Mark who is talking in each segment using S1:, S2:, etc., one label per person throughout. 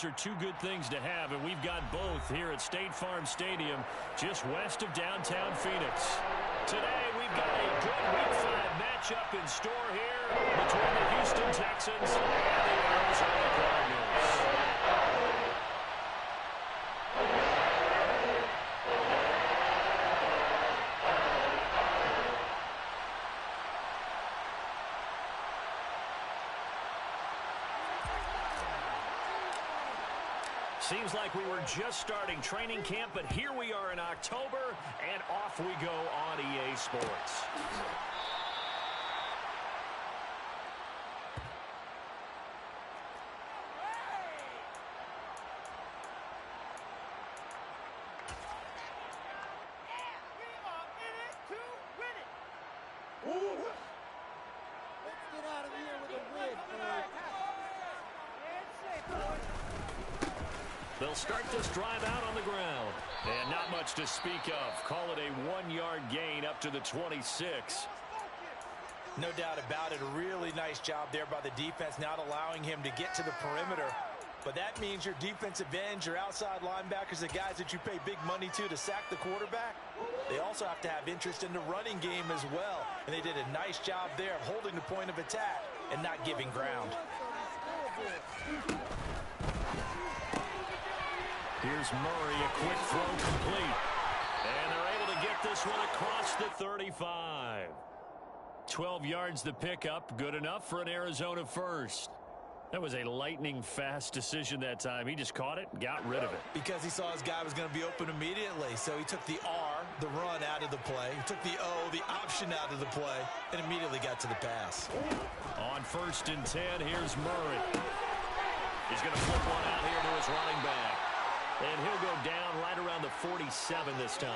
S1: Are two good things to have, and we've got both here at State Farm Stadium, just west of downtown Phoenix. Today, we've got a good Week 5 matchup in store here between the Houston Texans and the Arizona Cardinals. Seems like we were just starting training camp, but here we are in October, and off we go on EA Sports. They'll start this drive out on the ground. And not much to speak of. Call it a 1-yard gain up to the 26.
S2: No doubt about it. A really nice job there by the defense, not allowing him to get to the perimeter. But that means your defensive ends, your outside linebackers, the guys that you pay big money to sack the quarterback, they also have to have interest in the running game as well. And they did a nice job there of holding the point of attack and not giving ground.
S1: Here's Murray, a quick throw complete. And they're able to get this one across the 35. 12 yards the pickup, good enough for an Arizona first. That was a lightning-fast decision that time. He just caught it and got rid of it.
S2: Because he saw his guy was going to be open immediately. So he took the R, the run, out of the play. He took the O, the option, out of the play, and immediately got to the pass.
S1: On 1st and 10, here's Murray. He's going to flip one out here to his running back. And he'll go down right around the 47 this time.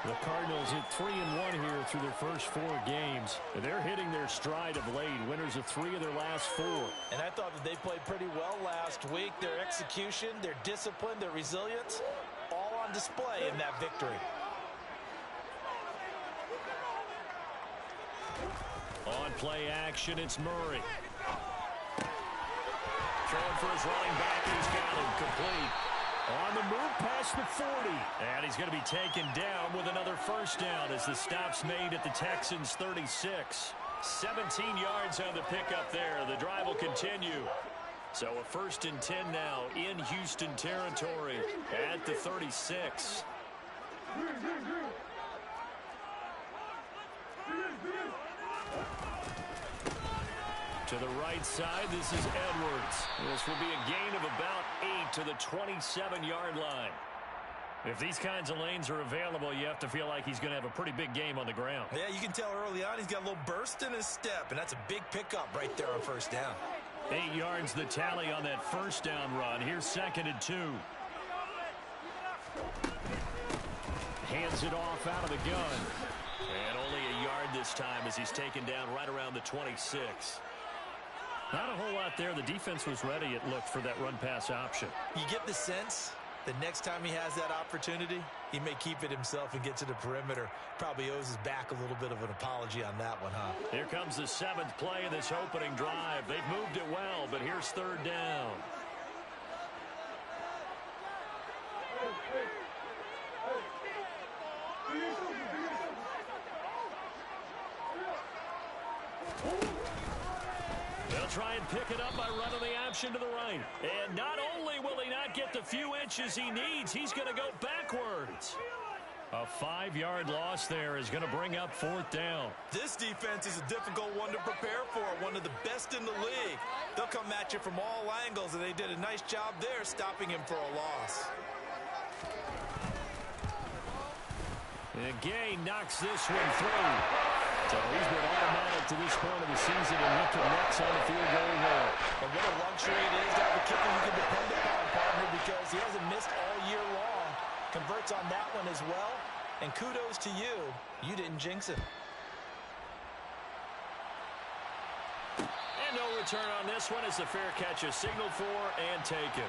S3: The Cardinals hit 3-1 here through their first 4 games.
S1: They're hitting their stride of late. Winners of 3 of their last 4.
S2: And I thought that they played pretty well last week. Their execution, their discipline, their resilience, all on display in that victory.
S1: On play action, it's Murray. Throwing for his running back, he's got him complete. On the move past the 40. And he's going to be taken down with another first down as the stop's made at the Texans' 36. 17 yards on the pickup there. The drive will continue. So a 1st and 10 now in Houston territory at the 36. To the right side, this is Edwards. This will be a gain of about 8 to the 27-yard line. If these kinds of lanes are available, you have to feel like he's going to have a pretty big game on the ground.
S2: Yeah, you can tell early on he's got a little burst in his step, and that's a big pickup right there on 1st down.
S1: 8 yards the tally on that 1st down run. Here's 2nd and 2. Hands it off out of the gun. And only a yard this time as he's taken down right around the 26. Not a whole lot there. The defense was ready, it looked, for that run-pass option.
S2: You get the sense that next time he has that opportunity, he may keep it himself and get to the perimeter. Probably owes his back a little bit of an apology on that one, huh?
S1: Here comes the 7th play of this opening drive. They've moved it well, but here's 3rd down. They'll try and pick it up by running the option to the right. And not only will he not get the few inches he needs, he's going to go backwards. A 5-yard loss there is going to bring up 4th down.
S2: This defense is a difficult one to prepare for, one of the best in the league. They'll come at you from all angles, and they did a nice job there stopping him for a loss.
S1: And Gay knocks this one through. So he's been automatic to this point of the season and looking next on the field goal there.
S2: And what a luxury it is to have a kicker you can depend upon, partner, because he hasn't missed all year long. Converts on that one as well. And kudos to you. You didn't jinx it.
S1: And no return on this one as the fair catch is signaled for and taken.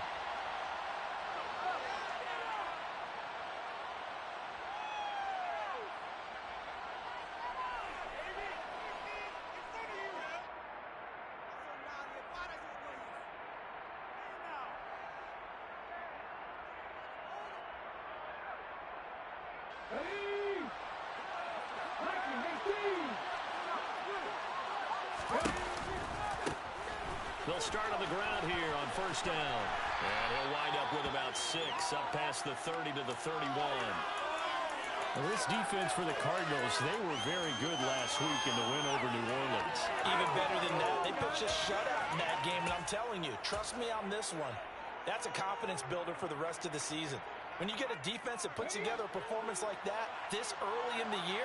S1: They'll start on the ground here on first down. And he'll wind up with about 6, up past the 30 to the 31.
S3: Well, this defense for the Cardinals, they were very good last week in the win over New Orleans.
S2: Even better than that, they pitched a shutout in that game, and I'm telling you, trust me on this one. That's a confidence builder for the rest of the season. When you get a defense that puts together a performance like that this early in the year,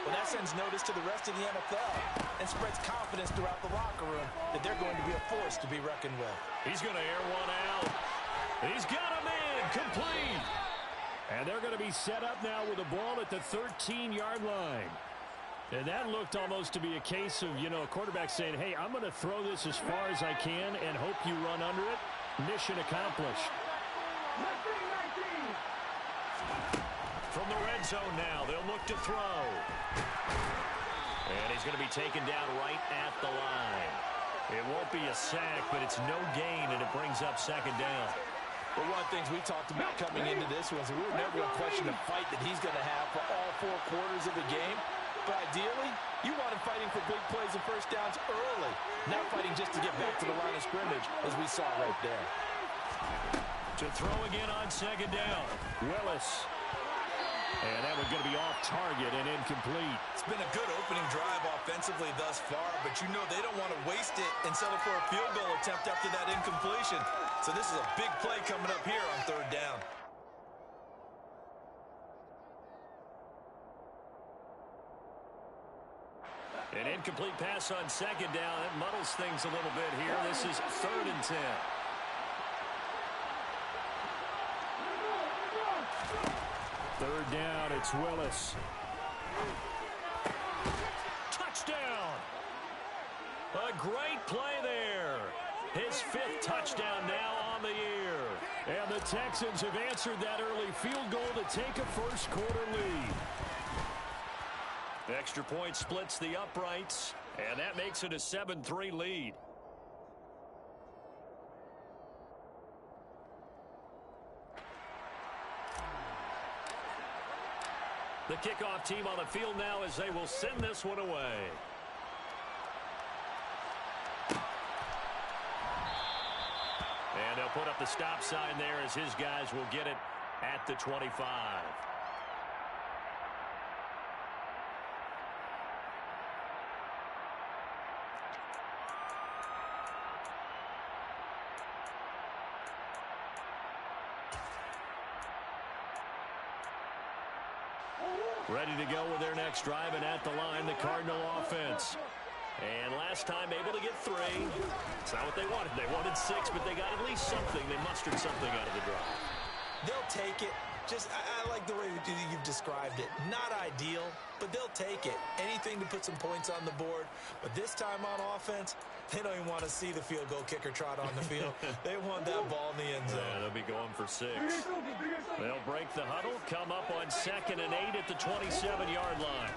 S2: well, that sends notice to the rest of the NFL and spreads confidence throughout the locker room that they're going to be a force to be reckoned with.
S1: He's going to air one out. He's got him in, complete.
S3: And they're going to be set up now with the ball at the 13-yard line. And that looked almost to be a case of, you know, a quarterback saying, hey, I'm going to throw this as far as I can and hope you run under it. Mission accomplished.
S1: From the red zone now, they'll look to throw. And he's going to be taken down right at the line. It won't be a sack, but it's no gain, and it brings up second down.
S2: Well, one of the things we talked about coming into this was we were never going to question the fight that he's going to have for all 4 quarters of the game. But ideally, you want him fighting for big plays and first downs early, not fighting just to get back to the line of scrimmage, as we saw right there.
S1: To throw again on second down.
S3: Willis. And that one's going to be off target and incomplete.
S4: It's been a good opening drive offensively thus far, but you know they don't want to waste it and settle for a field goal attempt after that incompletion. So this is a big play coming up here on third down.
S1: An incomplete pass on second down. That muddles things a little bit here. This is 3rd and 10.
S3: Third down, it's Willis.
S1: Touchdown! A great play there. His 5th touchdown now on the year.
S3: And the Texans have answered that early field goal to take a first quarter lead.
S1: Extra point splits the uprights, and that makes it a 7-3 lead. The kickoff team on the field now as they will send this one away. And they'll put up the stop sign there as his guys will get it at the 25. Ready to go with their next drive, and at the line, the Cardinal offense. And last time able to get 3. It's not what they wanted. They wanted 6, but they got at least something. They mustered something out of the drive.
S2: They'll take it. I like the way you've described it. Not ideal, but they'll take it. Anything to put some points on the board. But this time on offense, they don't even want to see the field goal kicker trot on the field. They want that ball in the end zone.
S1: Yeah, they'll be going for 6. They'll break the huddle, come up on 2nd and 8 at the 27-yard line.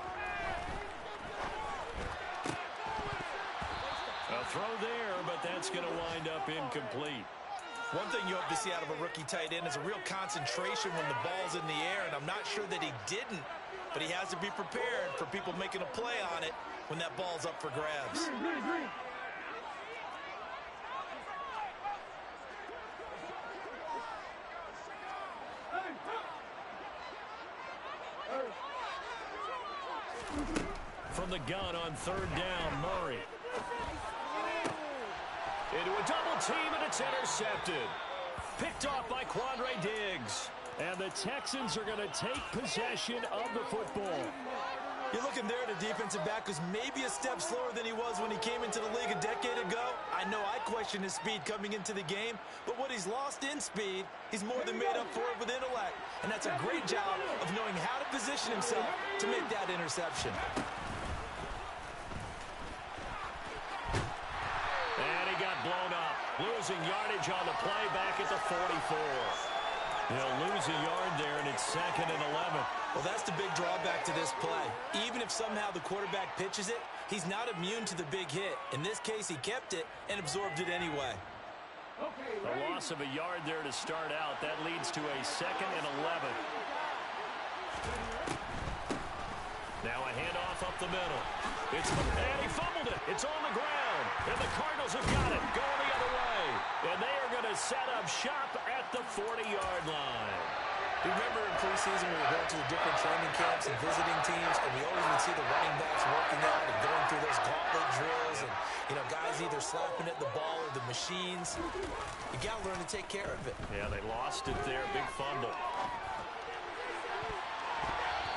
S1: A throw there, but that's going to wind up incomplete.
S2: One thing you hope to see out of a rookie tight end is a real concentration when the ball's in the air, and I'm not sure that he didn't, but he has to be prepared for people making a play on it when that ball's up for grabs.
S1: From the gun on 3rd down, Murray. Into a double team, and it's intercepted. Picked off by Quandre Diggs.
S3: And the Texans are going to take possession of the football.
S2: You're looking there at a defensive back who's maybe a step slower than he was when he came into the league a decade ago. I know I questioned his speed coming into the game, but what he's lost in speed, he's more than made up for it with intellect. And that's a great job of knowing how to position himself to make that interception.
S1: Blown up, losing yardage on the play back at the 44. He'll lose a yard there, and it's 2nd and 11.
S2: Well, that's the big drawback to this play. Even if somehow the quarterback pitches it, he's not immune to the big hit. In this case, he kept it and absorbed it anyway.
S1: A loss of a yard there to start out. That leads to a 2nd and 11. Now a handoff off up the middle. And he fumbled it. It's on the ground. And the Cardinals have got it. Going the other way. And they are going to set up shop at the 40-yard line.
S2: Remember in preseason we were going to the different training camps and visiting teams, and we always would see the running backs working out and going through those gauntlet drills, and guys either slapping at the ball or the machines. You got to learn to take care of it.
S1: Yeah, they lost it there. Big fumble.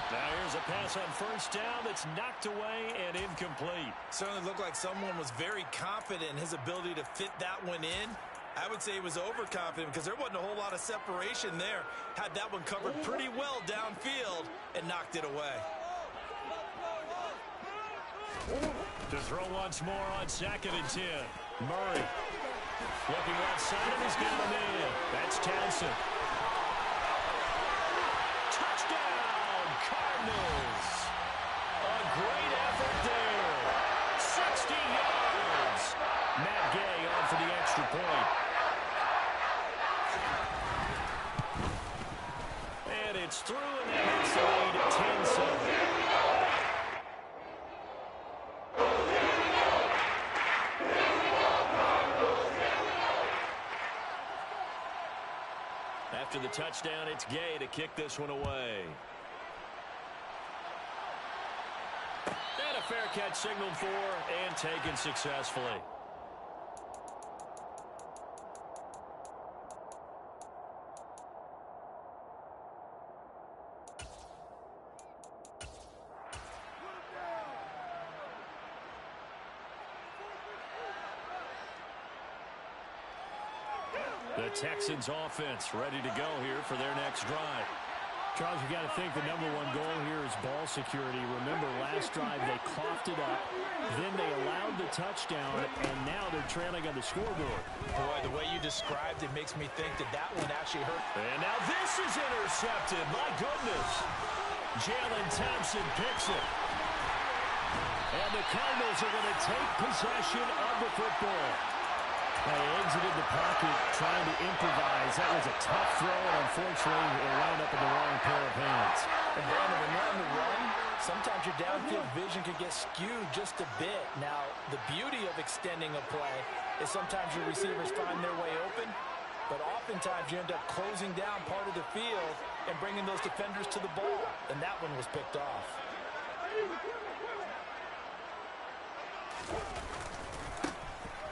S1: Now here's a pass on first down that's knocked away and incomplete.
S4: Certainly looked like someone was very confident in his ability to fit that one in. I would say he was overconfident because there wasn't a whole lot of separation there. Had that one covered pretty well downfield and knocked it away.
S1: To throw once more on 2nd and 10. Murray looking outside of his got a man. That's Townsend. Touchdown, Cardinals. A great effort there. 60 yards. Matt Gay on for the extra point. And it's through, and that makes the lead at 10-7. After the touchdown, it's Gay to kick this one away. And a fair catch signaled for and taken successfully. The Texans offense ready to go here for their next drive.
S3: Charles, you got to think the #1 goal here is ball security. Remember, last drive they coughed it up, then they allowed the touchdown, and now they're trailing on the scoreboard.
S2: Boy, the way you described it makes me think that one actually hurt.
S1: And now this is intercepted. My goodness. Jalen Thompson picks it. And the Cardinals are going to take possession of the football.
S3: They exited the pocket trying to improvise. That was a tough throw, and unfortunately, it wound up in the wrong pair of hands.
S2: And Brandon, when you're on the run, sometimes your downfield vision can get skewed just a bit. Now, the beauty of extending a play is sometimes your receivers find their way open, but oftentimes you end up closing down part of the field and bringing those defenders to the ball, and that one was picked off.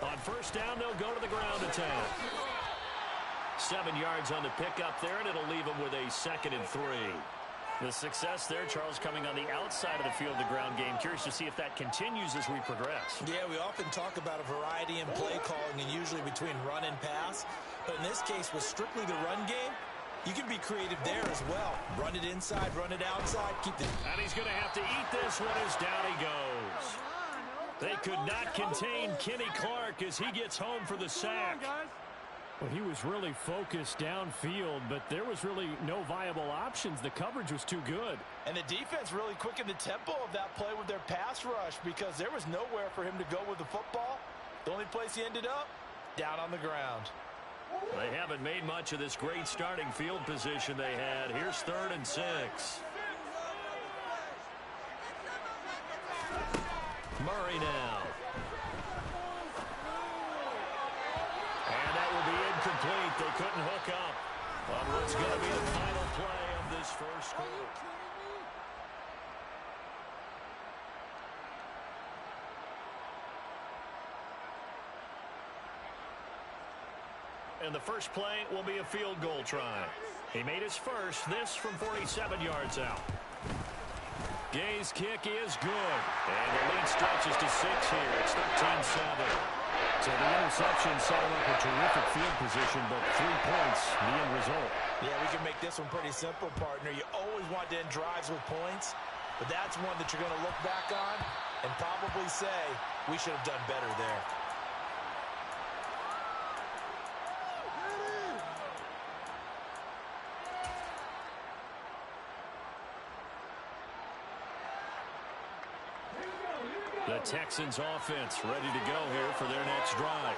S1: On first down, they'll go to the ground attack. 7 yards on the pickup there, and it'll leave them with a 2nd and 3. The success there, Charles, coming on the outside of the field, the ground game. Curious to see if that continues as we progress.
S4: Yeah, we often talk about a variety in play calling and usually between run and pass. But in this case, with strictly the run game, you can be creative there as well. Run it inside, run it outside, keep the...
S1: And he's going to have to eat this one as down he goes. They could not contain Kenny Clark as he gets home for the sack.
S3: Well, he was really focused downfield, but there was really no viable options. The coverage was too good.
S2: And the defense really quickened the tempo of that play with their pass rush because there was nowhere for him to go with the football. The only place he ended up, down on the ground.
S1: They haven't made much of this great starting field position they had. Here's 3rd and 6. Murray now. And that will be incomplete. They couldn't hook up on what's going to be the final play of this first quarter. And the first play will be a field goal try. He made his first, this from 47 yards out. Gay's kick is good. And the lead stretches to 6 here. It's 13-7.
S3: So the interception set him up a terrific field position, but 3 points, the end result.
S2: Yeah, we can make this one pretty simple, partner. You always want to end drives with points, but that's one that you're going to look back on and probably say, we should have done better there.
S1: The Texans offense ready to go here for their next drive.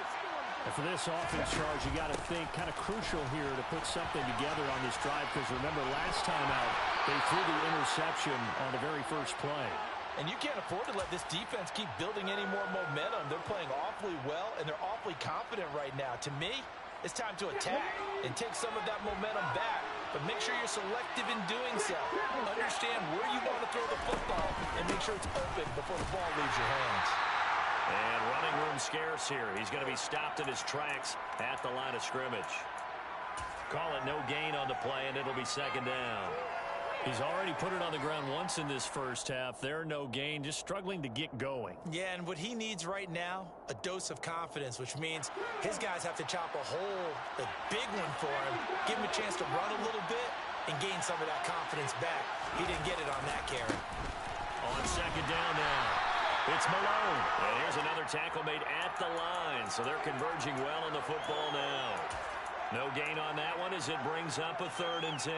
S3: And for this offense, Charles, you got to think kind of crucial here to put something together on this drive because remember last time out, they threw the interception on the very first play.
S2: And you can't afford to let this defense keep building any more momentum. They're playing awfully well, and they're awfully confident right now. To me, it's time to attack and take some of that momentum back. But make sure you're selective in doing so. Understand where you want to throw the football and make sure it's open before the ball leaves your hands.
S1: And running room scarce here. He's going to be stopped in his tracks at the line of scrimmage. Call it no gain on the play, and it'll be second down.
S3: He's already put it on the ground once in this first half. There, no gain, just struggling to get going.
S2: Yeah, and what he needs right now, a dose of confidence, which means his guys have to chop a hole, a big one for him, give him a chance to run a little bit and gain some of that confidence back. He didn't get it on that carry.
S1: On second down now, it's Malone. And here's another tackle made at the line, so they're converging well on the football now. No gain on that one as it brings up a 3rd and 10.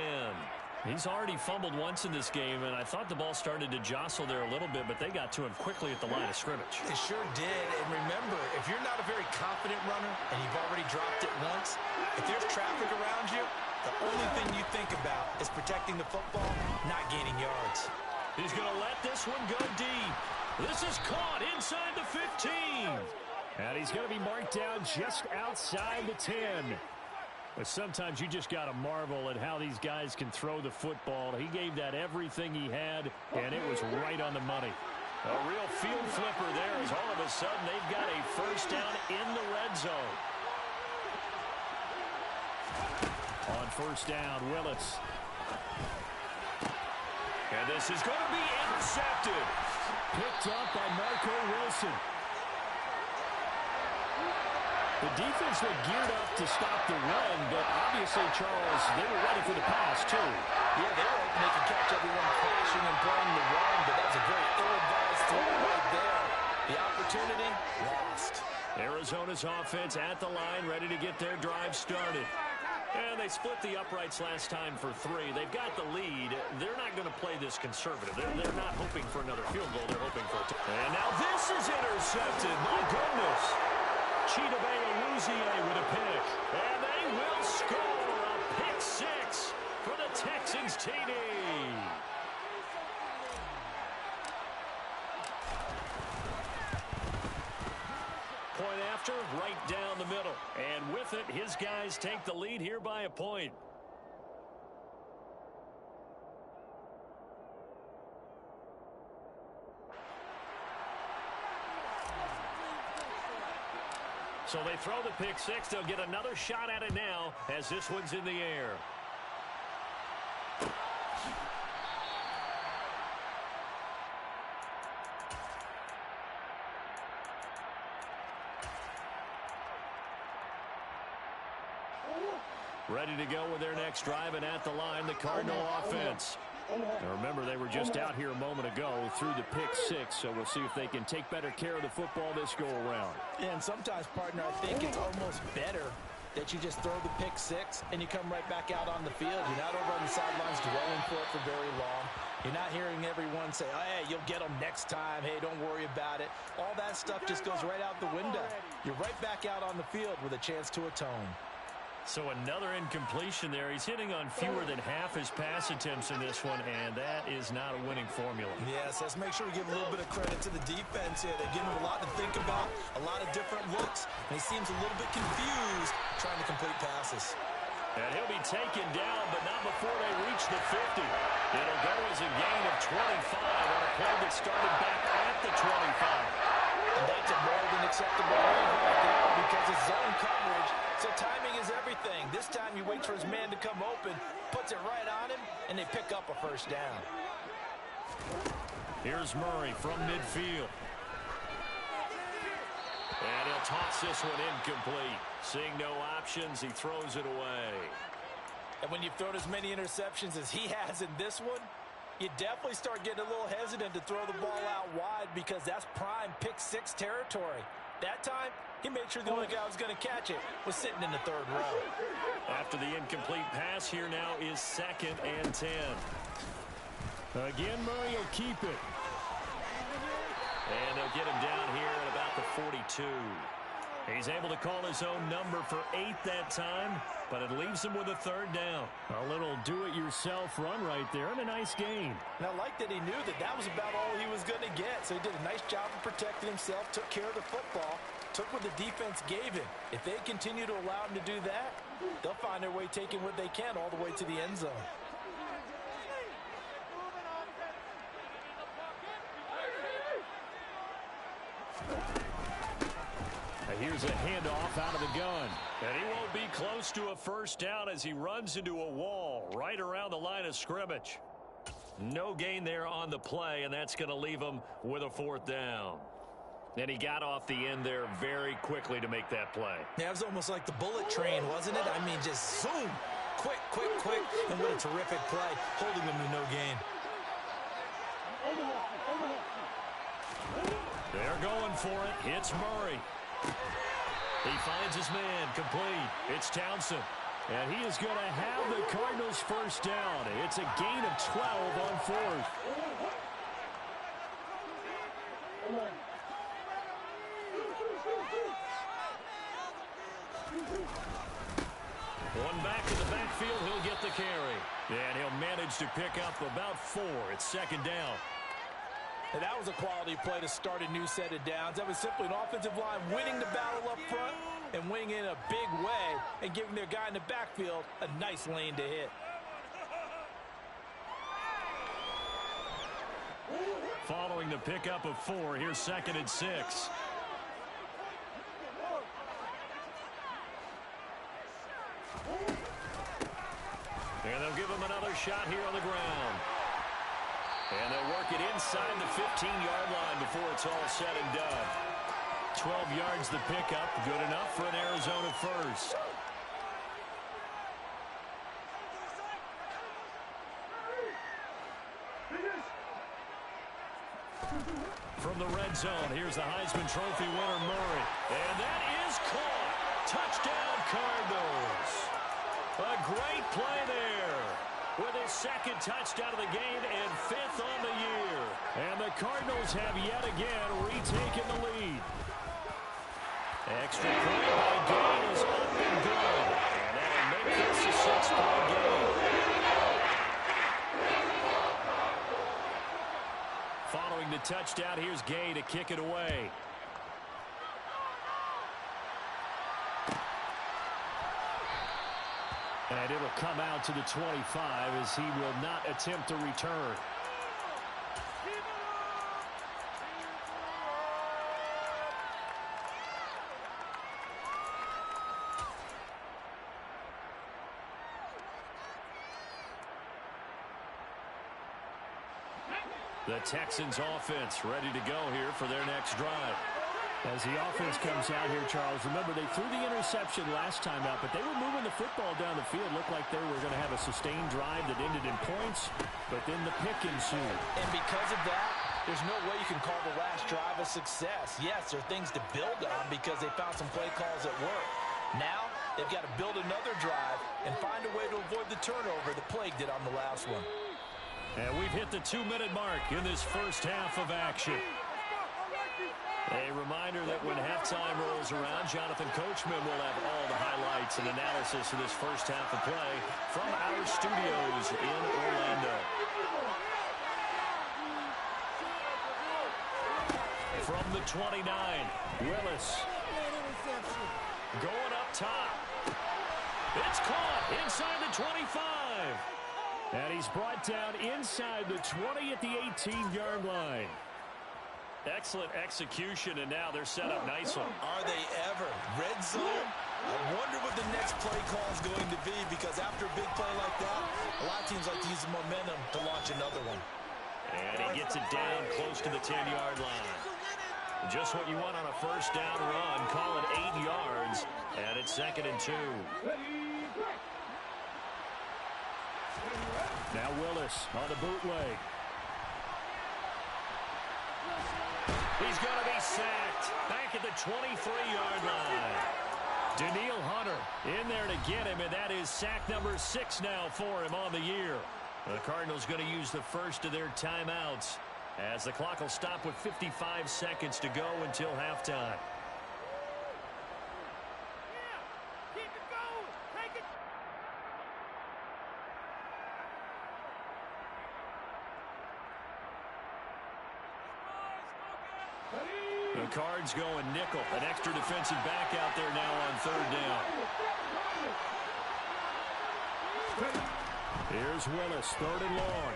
S3: He's already fumbled once in this game, and I thought the ball started to jostle there a little bit, but they got to him quickly at the line of scrimmage.
S2: They sure did. And remember, if you're not a very confident runner and you've already dropped it once, if there's traffic around you, the only thing you think about is protecting the football, not gaining yards.
S1: He's going to let this one go deep. This is caught inside the 15.
S3: And he's going to be marked down just outside the 10. But sometimes you just got to marvel at how these guys can throw the football. He gave that everything he had, and it was right on the money.
S1: A real field flipper there as all of a sudden they've got a first down in the red zone.
S3: On first down, Willis.
S1: And this is going to be intercepted.
S3: Picked up by Marco Wilson. The defense looked geared up to stop the run, but obviously, Charles, they were ready for the pass, too.
S2: Yeah, they were hoping they could catch everyone crashing and playing the run, but that's a very ill-advised throw right there. The opportunity lost.
S1: Arizona's offense at the line, ready to get their drive started. And they split the uprights last time for 3. They've got the lead. They're not going to play this conservative. They're not hoping for another field goal. They're hoping for a And now this is intercepted. My goodness. Chidobe Awuzie with a pick. And they will score a pick 6 for the Texans TD. Point after, right down the middle. And with it, his guys take the lead here by a point. So they throw the pick 6. They'll get another shot at it now as this one's in the air. Ready to go with their next drive, and at the line, the Cardinal offense. Now remember, they were just out here a moment ago through the pick 6, so we'll see if they can take better care of the football this go-around.
S2: Yeah, and sometimes, partner, I think it's almost better that you just throw the pick 6 and you come right back out on the field. You're not over on the sidelines dwelling for it for very long. You're not hearing everyone say, oh, hey, you'll get them next time. Hey, don't worry about it. All that stuff just goes right out the window. You're right back out on the field with a chance to atone.
S3: So another incompletion there. He's hitting on fewer than half his pass attempts in this one, and that is not a winning formula.
S2: Yes, let's make sure we give a little bit of credit to the defense here. They're giving him a lot to think about, a lot of different looks, and he seems a little bit confused trying to complete passes.
S1: And he'll be taken down, but not before they reach the 50. It'll go as a gain of 25 on a play that started back at the 25.
S2: And that's a more than acceptable read right there because it's zone coverage. So timing is everything. This time he waits for his man to come open, puts it right on him, and they pick up a first down.
S1: Here's Murray from midfield. And he'll toss this one incomplete. Seeing no options, he throws it away.
S2: And when you've thrown as many interceptions as he has in this one, you definitely start getting a little hesitant to throw the ball out wide because that's prime pick 6 territory. That time, he made sure the only guy who was going to catch it was sitting in the 3rd row.
S1: After the incomplete pass, here now is 2nd and 10.
S3: Again, Murray will keep it.
S1: And they'll get him down here at about the 42. He's able to call his own number for 8 that time, but it leaves him with a 3rd down.
S3: A little do-it-yourself run right there and a nice gain.
S2: And I like that he knew that that was about all he was going to get. So he did a nice job of protecting himself, took care of the football, took what the defense gave him. If they continue to allow him to do that, they'll find their way taking what they can all the way to the end zone.
S3: Here's a handoff out of the gun.
S1: And he won't be close to a 1st down as he runs into a wall right around the line of scrimmage. No gain there on the play, and that's going to leave him with a 4th down. And he got off the end there very quickly to make that play.
S2: Yeah, it was almost like the bullet train, wasn't it? I mean, just zoom. Quick, quick, quick. And what a terrific play, holding him to no gain.
S1: They're going for it. It's Murray. He finds his man, complete. It's Townsend.
S3: And he is going to have the Cardinals' 1st down. It's a gain of 12 on 4th.
S1: One back in the backfield, he'll get the carry. And he'll manage to pick up about 4. It's 2nd down.
S2: And that was a quality play to start a new set of downs. That was simply an offensive line winning the battle up front and winning in a big way and giving their guy in the backfield a nice lane to hit.
S1: Following the pickup of 4, here's 2nd and 6. And they'll give him another shot here on the ground. And they'll work it inside the 15-yard line before it's all said and done. 12 yards the pickup, good enough for an Arizona 1st. From the red zone, here's the Heisman Trophy winner, Murray. And that is caught. Touchdown, Cardinals. A great play there. With his 2nd touchdown of the game and 5th on the year.
S3: And the Cardinals have yet again retaken the lead.
S1: Extra point by Gay is up and good. And that'll make this a 6-point game. Following the touchdown, here's Gay to kick it away.
S3: And it'll come out to the 25 as he will not attempt to return.
S1: The Texans offense ready to go here for their next drive.
S3: As the offense comes out here, Charles, remember they threw the interception last time out, but they were moving the football down the field. Looked like they were going to have a sustained drive that ended in points, but then the pick ensued.
S2: And because of that, there's no way you can call the last drive a success. Yes, there are things to build on because they found some play calls that work. Now, they've got to build another drive and find a way to avoid the turnover that plagued it on the last one.
S1: And we've hit the 2-minute mark in this first half of action. A reminder that when halftime rolls around, Jonathan Coachman will have all the highlights and analysis of this first half of play from our studios in Orlando. From the 29, Willis. Going up top. It's caught inside the 25.
S3: And he's brought down inside the 20 at the 18-yard line.
S1: Excellent execution, and now they're set up nicely.
S2: Are they ever? Red zone? I wonder what the next play call is going to be, because after a big play like that, a lot of teams like to use the momentum to launch another one.
S1: And he gets it down close to the 10-yard line. Just what you want on a first down run. Call it 8 yards, and it's 2nd and 2.
S3: Now Willis on the bootleg.
S1: He's going to be sacked back at the 23-yard line. Danielle Hunter in there to get him, and that is sack number 6 now for him on the year. The Cardinals going to use the first of their timeouts as the clock will stop with 55 seconds to go until halftime. The Cards going nickel. An extra defensive back out there now on third down.
S3: Here's Willis, third and long.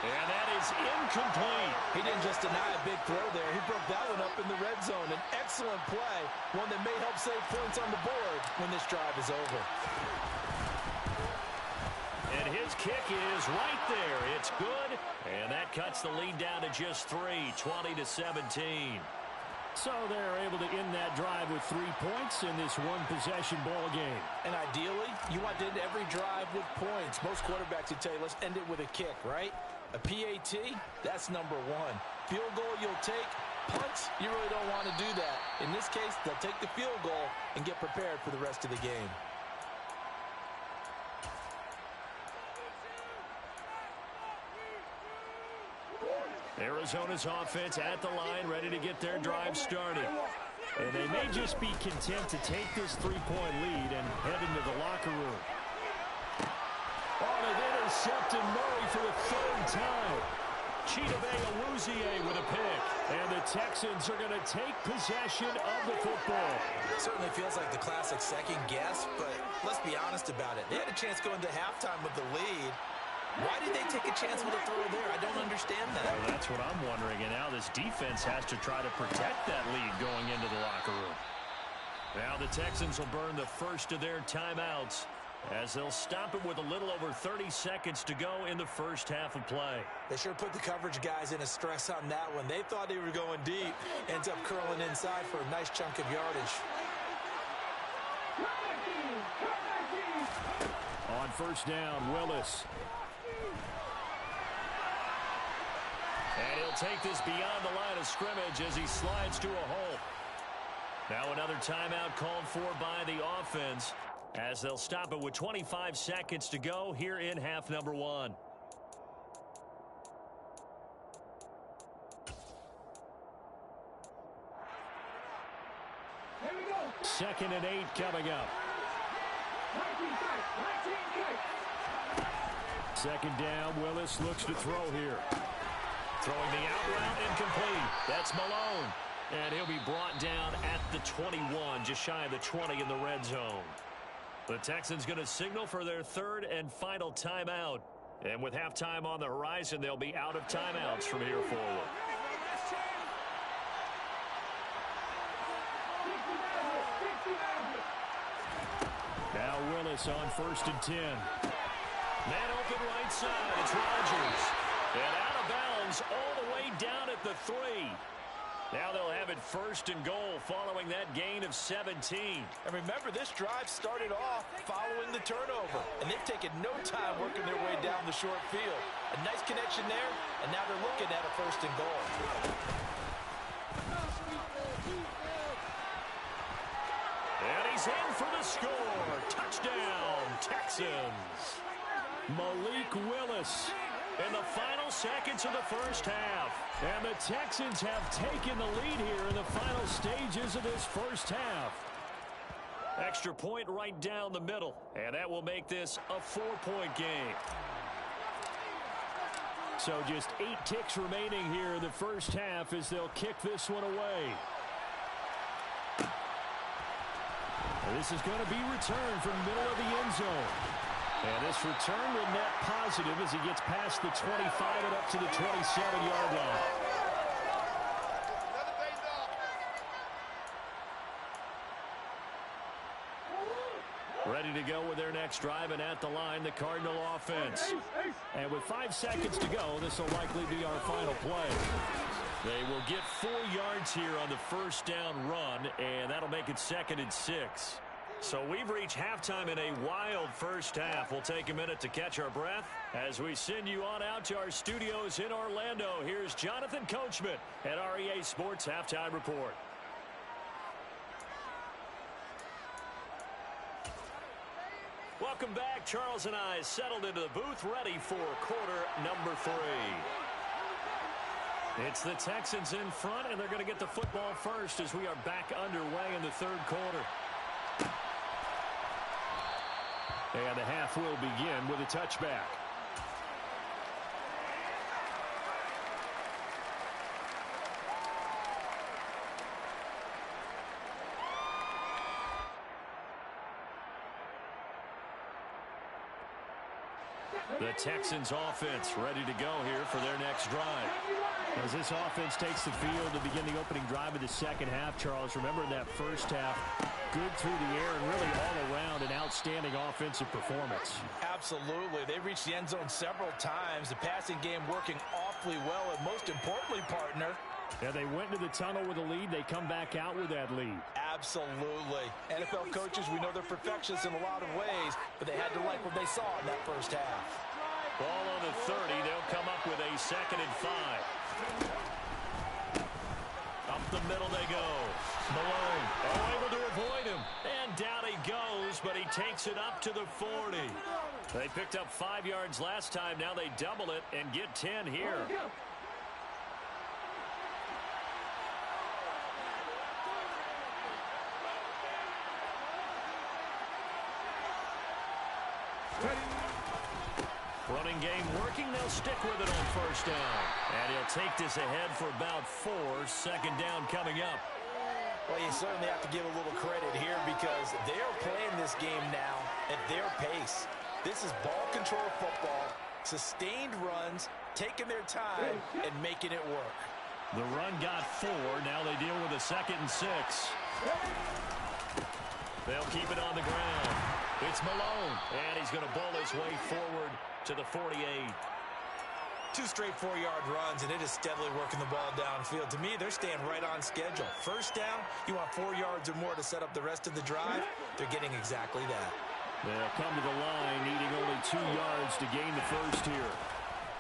S1: And that is incomplete.
S2: He didn't just deny a big throw there. He broke that one up in the red zone. An excellent play, one that may help save points on the board when this drive is over.
S1: And his kick is right there. It's good. And that cuts the lead down to just 3, 20-17.
S3: So they're able to end that drive with 3 points in this one-possession ball game.
S2: And ideally, you want to end every drive with points. Most quarterbacks would tell you, let's end it with a kick, right? A PAT, that's number 1. Field goal you'll take. Punts, you really don't want to do that. In this case, they'll take the field goal and get prepared for the rest of the game.
S1: Arizona's offense at the line, ready to get their drive started.
S3: And they may just be content to take this 3-point lead and head into the locker room.
S1: Oh, they've intercepted Murray for the 3rd time. Chidobe Awuzie with a pick.
S3: And the Texans are going to take possession of the football.
S2: It certainly feels like the classic second guess, but let's be honest about it. They had a chance going to halftime with the lead. Why did they take a chance with a throw there? I don't understand that.
S1: Well, that's what I'm wondering. And now this defense has to try to protect that lead going into the locker room. Now the Texans will burn the first of their timeouts as they'll stop it with a little over 30 seconds to go in the first half of play.
S2: They sure put the coverage guys in a stress on that one. They thought they were going deep. Ends up curling inside for a nice chunk of yardage.
S3: On first down, Willis.
S1: And he'll take this beyond the line of scrimmage as he slides to a hole. Now another timeout called for by the offense as they'll stop it with 25 seconds to go here in half number 1.
S3: Second and 8 coming up. Second down, Willis looks to throw here.
S1: Throwing the out route incomplete. That's Malone. And he'll be brought down at the 21, just shy of the 20 in the red zone. The Texans going to signal for their 3rd and final timeout. And with halftime on the horizon, they'll be out of timeouts from here forward.
S3: Now Willis on first and 10.
S1: Man open right side. It's Rodgers. And out of bounds all the way down at the 3. Now they'll have it 1st and goal following that gain of 17.
S2: And remember, this drive started off following the turnover. And they've taken no time working their way down the short field. A nice connection there, and now they're looking at a 1st and goal.
S1: And he's in for the score. Touchdown, Texans.
S3: Malik Willis.
S1: In the final seconds of the first half.
S3: And the Texans have taken the lead here in the final stages of this first half.
S1: Extra point right down the middle. And that will make this a 4-point game.
S3: So just 8 ticks remaining here in the first half as they'll kick this one away. And this is going to be returned from the middle of the end zone. And this return will net positive as he gets past the 25 and up to the 27-yard line.
S1: Ready to go with their next drive, and at the line, the Cardinal offense.
S3: And with 5 seconds to go, this will likely be our final play.
S1: They will get 4 yards here on the first down run, and that'll make it 2nd and 6. So we've reached halftime in a wild first half. We'll take a minute to catch our breath as we send you on out to our studios in Orlando. Here's Jonathan Coachman at REA Sports Halftime Report. Welcome back. Charles and I settled into the booth, ready for quarter number 3. It's the Texans in front, and they're going to get the football first as we are back underway in the 3rd quarter.
S3: And the half will begin with a touchback.
S1: The Texans offense ready to go here for their next drive.
S3: As this offense takes the field to begin the opening drive of the second half, Charles, remember in that first half, good through the air and really all around an outstanding offensive performance.
S2: Absolutely. They reached the end zone several times. The passing game working awfully well, and most importantly, partner,
S3: yeah, they went into the tunnel with a lead. They come back out with that lead.
S2: Absolutely. NFL coaches, we know they're perfectionists in a lot of ways, but they had to like what they saw in that first half.
S1: Ball on the 30. They'll come up with a 2nd and 5. Up the middle they go. Malone, able to avoid him. And down he goes, but he takes it up to the 40. They picked up 5 yards last time. Now they double it and get 10 here. Running game working. They'll stick with it on first down. And he'll take this ahead for about 4. 2nd down coming up.
S2: Well, you certainly have to give a little credit here because they're playing this game now at their pace. This is ball control football, sustained runs, taking their time, and making it work.
S1: The run got 4. Now they deal with a 2nd and 6. They'll keep it on the ground. It's Malone, and he's going to bowl his way forward to the 48.
S2: 2 straight 4-yard runs, and it is steadily working the ball downfield. To me, they're staying right on schedule. First down, you want 4 yards or more to set up the rest of the drive. They're getting exactly that.
S3: They'll come to the line, needing only 2 yards to gain the first here.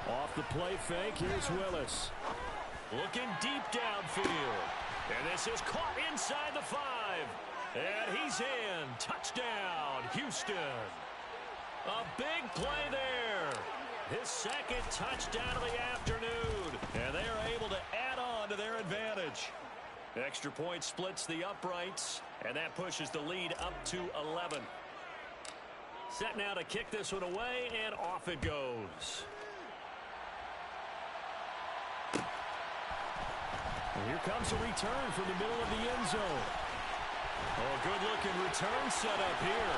S3: Off the play fake, here's Willis.
S1: Looking deep downfield. And this is caught inside the 5. And he's in. Touchdown, Houston. A big play there. His 2nd touchdown of the afternoon. And they are able to add on to their advantage. Extra point splits the uprights. And that pushes the lead up to 11. Set now to kick this one away. And off it goes.
S3: And here comes a return from the middle of the end zone.
S1: Oh, good-looking return set up here.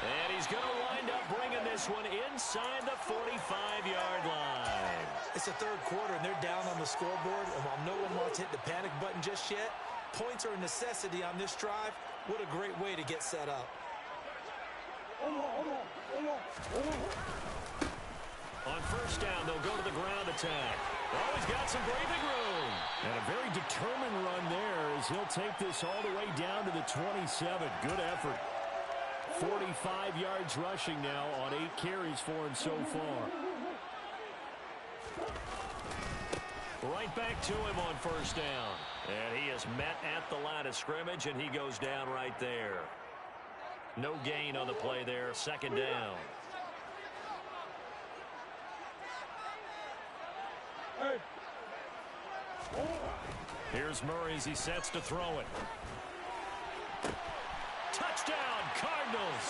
S1: And he's going to wind up bringing this one inside the 45-yard line.
S2: It's the 3rd quarter, and they're down on the scoreboard. And while no one wants to hit the panic button just yet, points are a necessity on this drive. What a great way to get set up.
S1: On first down, they'll go to the ground attack. Oh, he's got some breathing room.
S3: And a very determined run there as he'll take this all the way down to the 27. Good effort. 45 yards rushing now on 8 carries for him so far.
S1: Right back to him on first down. And he is met at the line of scrimmage, and he goes down right there. No gain on the play there. 2nd down. Here's Murray as he sets to throw it. Touchdown, Cardinals.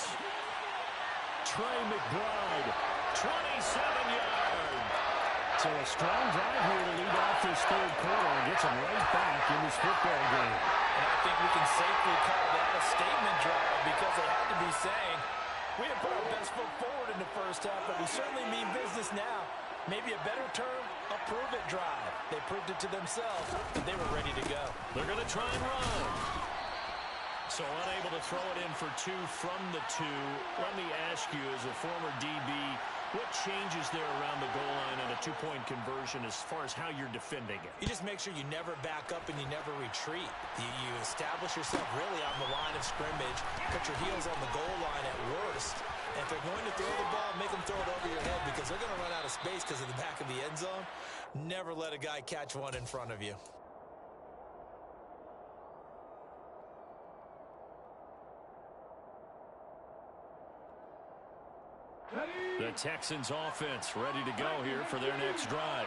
S3: Trey McBride.
S1: 27 yards.
S3: So a strong drive here to lead off this 3rd quarter and gets him right back in this football game.
S2: And I think we can safely call that a statement drive because they had to be saying, we didn't put our best foot forward in the first half, but we certainly mean business now. Maybe a better term, a prove-it drive. They proved it to themselves, and they were ready to go.
S1: They're going to try and run. So unable to throw it in for 2 from the 2. Let me ask you, as a former DB, what changes there around the goal line on a 2-point conversion as far as how you're defending it?
S2: You just make sure you never back up and you never retreat. You establish yourself really on the line of scrimmage, put your heels on the goal line at worst. And if they're going to throw the ball, make them throw it over your head because they're going to run out of space because of the back of the end zone. Never let a guy catch one in front of you.
S1: The Texans offense ready to go here for their next drive.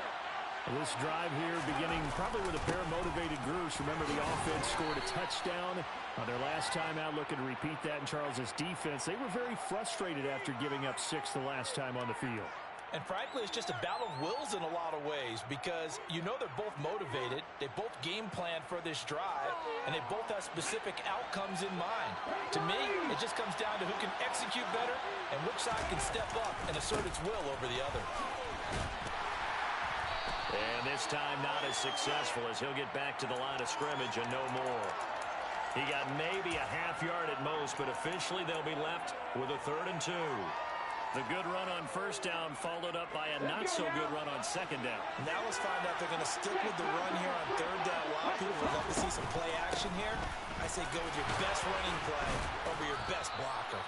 S3: This drive here beginning probably with a pair of motivated groups. Remember, the offense scored a touchdown on their last time out. Looking to repeat that in Charles's defense. They were very frustrated after giving up 6 the last time on the field.
S2: And frankly, it's just a battle of wills in a lot of ways because you know they're both motivated. They both game plan for this drive, and they both have specific outcomes in mind. To me, It just comes down to who can execute better and which side can step up and assert its will over the other.
S1: And this time not as successful as he'll get back to the line of scrimmage and no more. He got maybe a half yard at most, but officially they'll be left with a 3rd and 2. The good run on first down followed up by a not-so-good run on second down.
S2: Now let's find out if they're going to stick with the run here on 3rd down. A lot of people would love to see some play action here. I say go with your best running play over your best blocker.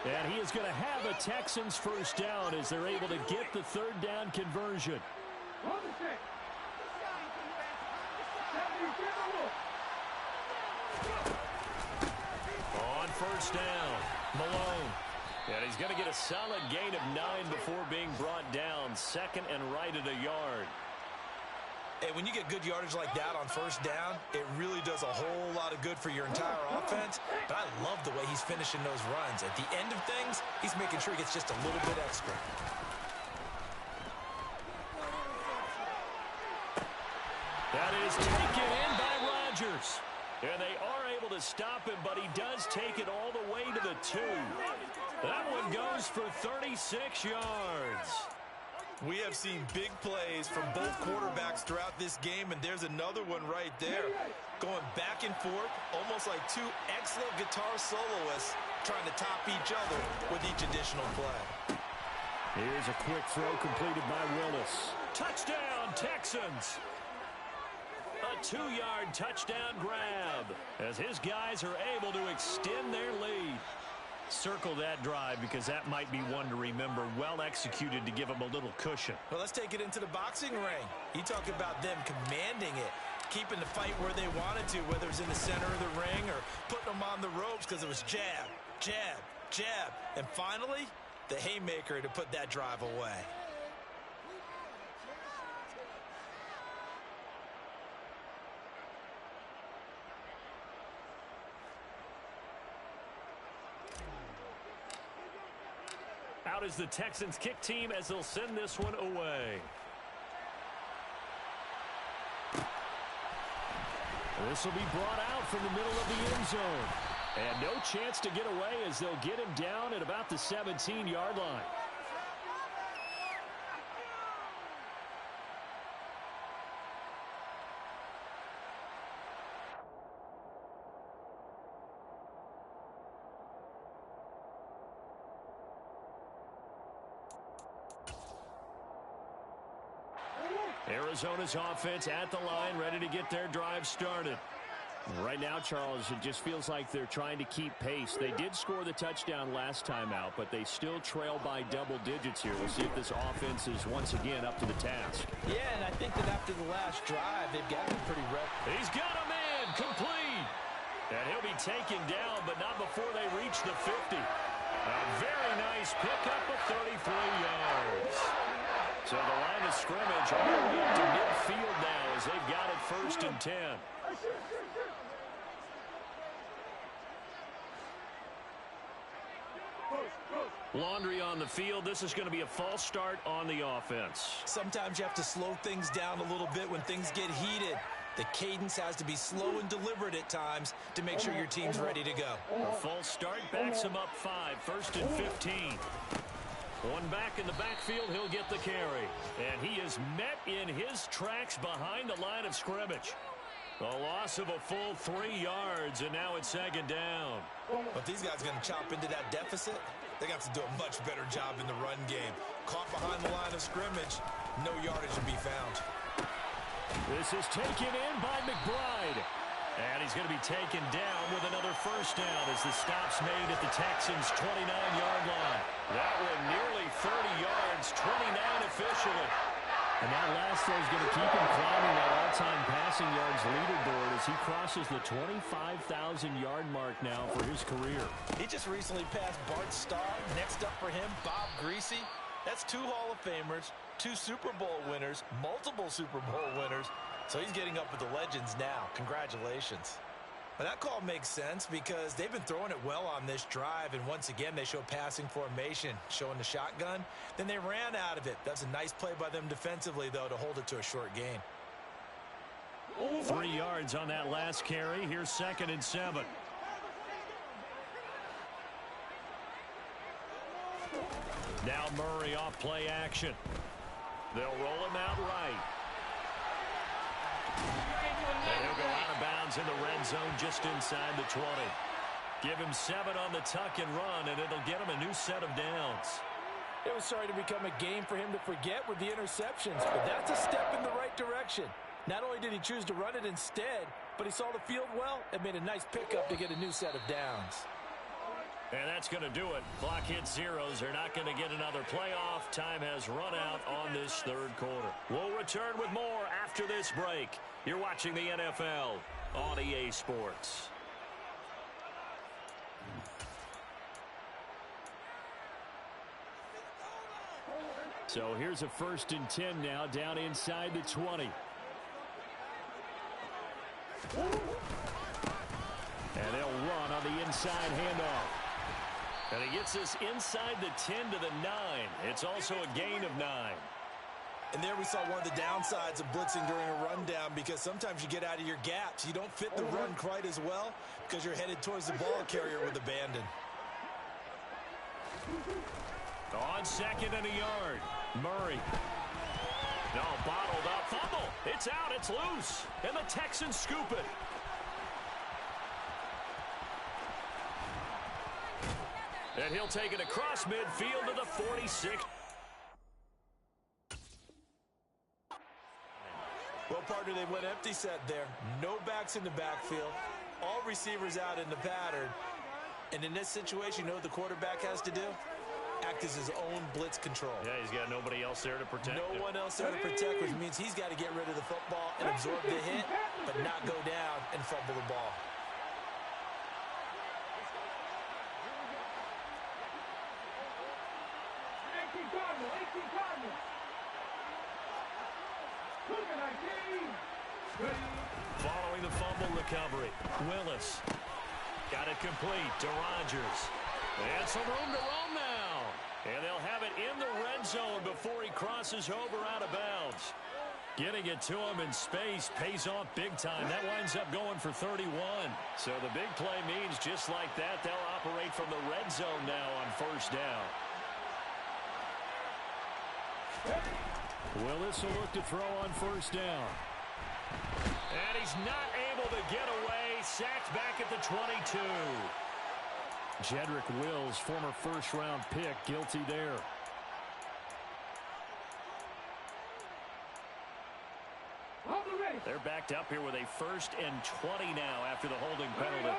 S3: And he is going to have a Texans first down as they're able to get the 3rd down conversion. On first down, Malone. And he's going to get a solid gain of 9 before being brought down. 2nd and right at a yard.
S2: Hey, when you get good yardage like that on first down, it really does a whole lot of good for your entire offense. But I love the way he's finishing those runs. At the end of things, he's making sure he gets just a little bit extra.
S3: That is taken in by Rodgers. And they are able to stop him, but he does take it all the way to the 2. That one goes for 36 yards.
S2: We have seen big plays from both quarterbacks throughout this game, and there's another one right there. Going back and forth, almost like two excellent guitar soloists trying to top each other with each additional play.
S3: Here's a quick throw completed by Willis. Touchdown, Texans! A 2-yard touchdown grab as his guys are able to extend their lead. Circle that drive because that might be one to remember. Well executed to give them a little cushion.
S2: Well, let's take it into the boxing ring. You talk about them commanding it, keeping the fight where they wanted to, whether it's in the center of the ring or putting them on the ropes because it was jab, jab, jab. And finally, the haymaker to put that drive away.
S3: Out is the Texans kick team as they'll send this one away. This will be brought out from the middle of the end zone. And no chance to get away as they'll get him down at about the 17-yard line. Arizona's offense at the line, ready to get their drive started. Right now, Charles, it just feels like they're trying to keep pace. They did score the touchdown last time out, but they still trail by double digits here. We'll see if this offense is once again up to the task.
S2: Yeah, and I think that after the last drive, they've got to be pretty ready.
S3: He's got a man complete. And he'll be taken down, but not before they reach the 50. A very nice pickup of 33 yards. So the line of scrimmage all the way up to midfield now as they've got it 1st and 10. Laundry on the field. This is going to be a false start on the offense.
S2: Sometimes you have to slow things down a little bit when things get heated. The cadence has to be slow and deliberate at times to make sure your team's ready to go.
S3: A false start backs him up 5, 1st and 15. One back in the backfield, he'll get the carry. And he is met in his tracks behind the line of scrimmage. A loss of a full 3 yards, and now it's 2nd down.
S2: But these guys are going to chop into that deficit. They're going to have to do a much better job in the run game. Caught behind the line of scrimmage, no yardage to be found.
S3: This is taken in by McBride. And he's going to be taken down with another 1st down as the stop's made at the Texans' 29-yard line. That one nearly 30 yards, 29 officially. And that last throw is going to keep him climbing that all-time passing yards leaderboard as he crosses the 25,000-yard mark now for his career.
S2: He just recently passed Bart Starr. Next up for him, Bob Greasy. That's 2 Hall of Famers, 2 Super Bowl winners, multiple Super Bowl winners. So he's getting up with the legends now. Congratulations. But that call makes sense because they've been throwing it well on this drive, and once again they show passing formation, showing the shotgun. Then they ran out of it. That's a nice play by them defensively, though, to hold it to a short gain.
S3: 3 yards on that last carry. Here's 2nd and 7.
S1: Now Murray off play action. They'll roll him out right. And he'll go out of bounds in the red zone just inside the 20. Give him 7 on the tuck and run, and it'll get him a new set of downs.
S2: It was starting to become a game for him to forget with the interceptions, but that's a step in the right direction. Not only did he choose to run it instead, but he saw the field well and made a nice pickup to get a new set of downs.
S1: And that's going to do it. Clock hits zeros. They're not going to get another playoff. Time has run out on this third quarter. We'll return with more after this break. You're watching the NFL on EA Sports.
S3: So here's a 1st and 10 now down inside the 20. And they'll run on the inside handoff. And he gets this inside the 10 to the 9. It's also a gain of 9.
S2: And there we saw one of the downsides of blitzing during a rundown, because sometimes you get out of your gaps. You don't fit the run quite as well because you're headed towards the ball carrier with abandon.
S1: On 2nd and a yard. Murray. No, bottled up. Fumble. It's out. It's loose. And the Texans scoop it. And he'll take it across midfield to the 46.
S2: Well, partner, they went empty set there. No backs in the backfield. All receivers out in the pattern. And in this situation, you know what the quarterback has to do? Act as his own blitz control.
S1: Yeah, he's got nobody else there to protect him.
S2: No one else there to protect, which means he's got to get rid of the football and absorb the hit, but not go down and fumble the ball.
S1: Following the fumble recovery, Willis got it complete to Rodgers. And some room to roam now. And they'll have it in the red zone before he crosses over out of bounds. Getting it to him in space pays off big time. That winds up going for 31. So the big play means just like that, they'll operate from the red zone now on 1st down.
S3: Willis will look to throw on 1st down.
S1: And he's not able to get away. Sacked back at the 22.
S3: Jedrick Wills, former 1st-round pick, guilty there.
S1: They're backed up here with a 1st and 20 now after the holding penalty.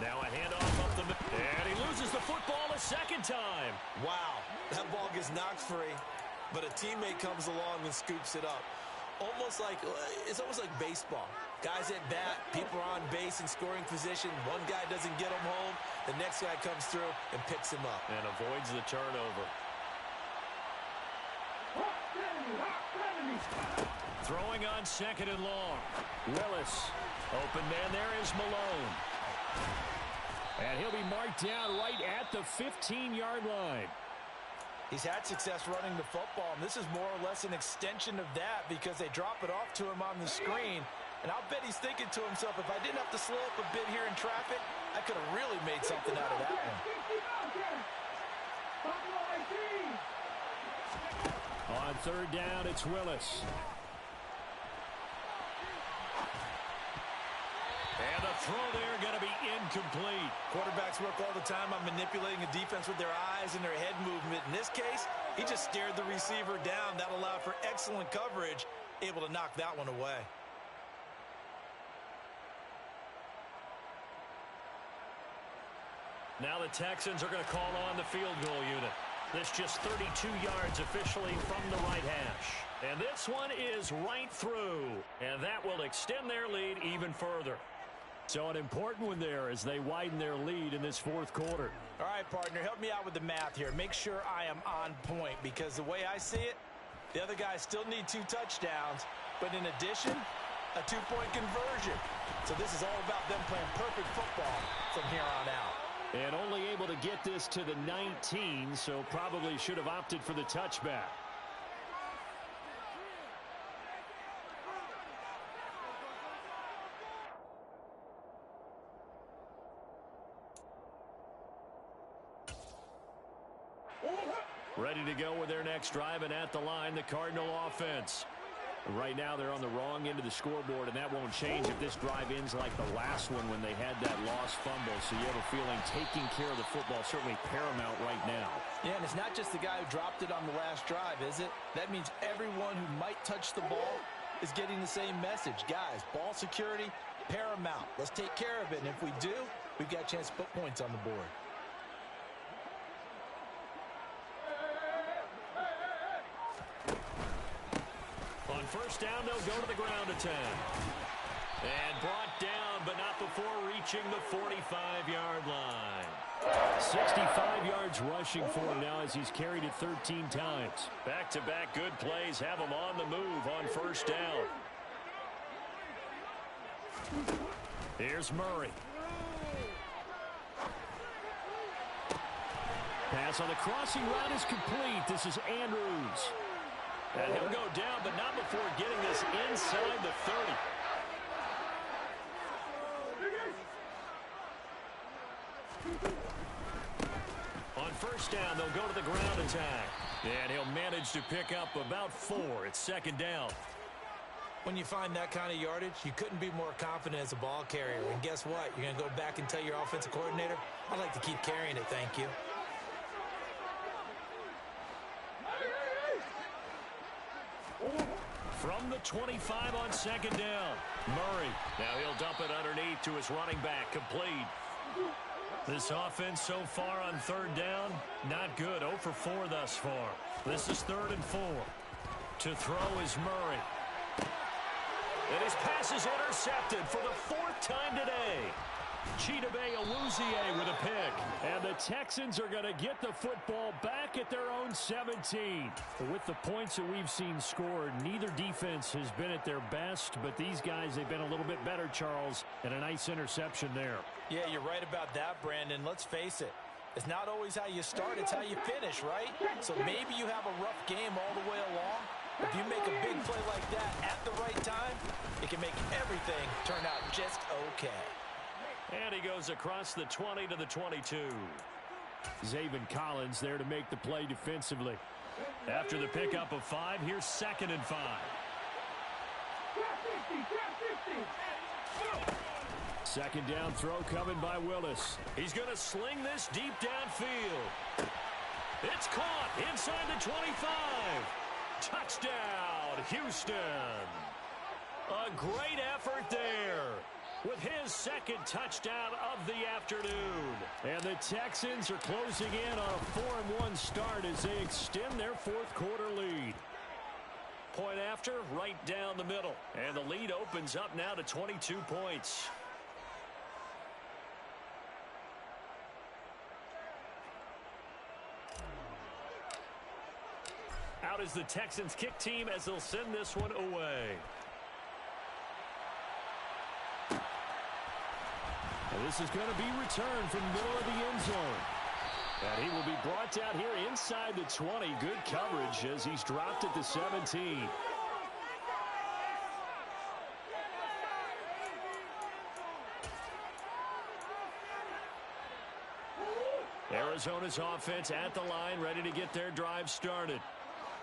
S1: Now a handoff up the middle. And he loses the football a 2nd time.
S2: Wow, that ball gets knocked free, but a teammate comes along and scoops it up. It's almost like baseball. Guys at bat, people are on base in scoring position. One guy doesn't get him home. The next guy comes through and picks him up.
S1: And avoids the turnover. Throwing on 2nd and long. Willis. Open man there is Malone.
S3: And he'll be marked down right at the 15-yard line.
S2: He's had success running the football, and this is more or less an extension of that because they drop it off to him on the screen. And I'll bet he's thinking to himself, if I didn't have to slow up a bit here in traffic, I could have really made something out of that one.
S3: On 3rd down, it's Willis.
S1: And the throw there going to be incomplete.
S2: Quarterbacks work all the time on manipulating a defense with their eyes and their head movement. In this case, he just stared the receiver down. That allowed for excellent coverage, able to knock that one away.
S1: Now the Texans are going to call on the field goal unit. This just 32 yards officially from the right hash. And this one is right through. And that will extend their lead even further.
S3: So an important one there as they widen their lead in this 4th quarter.
S2: All right, partner, help me out with the math here. Make sure I am on point because the way I see it, the other guys still need 2 touchdowns. But in addition, a 2-point conversion. So this is all about them playing perfect football from here on out.
S3: And only able to get this to the 19, so probably should have opted for the touchback. Ready to go with their next drive, and at the line, the Cardinal offense. Right now, they're on the wrong end of the scoreboard, and that won't change if this drive ends like the last one when they had that lost fumble. So you have a feeling taking care of the football is certainly paramount right now.
S2: Yeah, and it's not just the guy who dropped it on the last drive, is it? That means everyone who might touch the ball is getting the same message. Guys, ball security, paramount. Let's take care of it, and if we do, we've got a chance to put points on the board.
S3: On first down, they'll go to the ground attack. And brought down, but not before reaching the 45-yard line. 65 yards rushing for him now as he's carried it 13 times. Back-to-back good plays have him on the move on first down. Here's Murray. Pass on the crossing route is complete. This is Andrews. And he'll go down, but not before getting this inside the 30. On first down, they'll go to the ground attack. And he'll manage to pick up about 4. It's second down.
S2: When you find that kind of yardage, you couldn't be more confident as a ball carrier. And guess what? You're going to go back and tell your offensive coordinator, I'd like to keep carrying it, thank you.
S3: From the 25 on second down, Murray. Now he'll dump it underneath to his running back, complete. This offense so far on third down, not good. 0 for 4 thus far. This is 3rd and 4. To throw is Murray. And his pass is intercepted for the 4th time today. Chidobe Awuzie with a pick. And the Texans are going to get the football back at their own 17. With the points that we've seen scored, neither defense has been at their best, but these guys, they've been a little bit better, Charles, and a nice interception there.
S2: Yeah, you're right about that, Brandon. Let's face it. It's not always how you start, it's how you finish, right? So maybe you have a rough game all the way along. If you make a big play like that at the right time, it can make everything turn out just okay.
S3: And he goes across the 20 to the 22. Zaven Collins there to make the play defensively. After the pickup of 5, here's 2nd and 5. Second down throw coming by Willis. He's going to sling this deep downfield. It's caught inside the 25. Touchdown, Houston. A great effort there with his 2nd touchdown of the afternoon. And the Texans are closing in on a 4-1 start as they extend their 4th quarter lead. Point after, right down the middle. And the lead opens up now to 22 points. Out is the Texans kick team as they'll send this one away. And this is going to be returned from the middle of the end zone. And he will be brought down here inside the 20. Good coverage as he's dropped at the 17. Arizona's offense at the line, ready to get their drive started.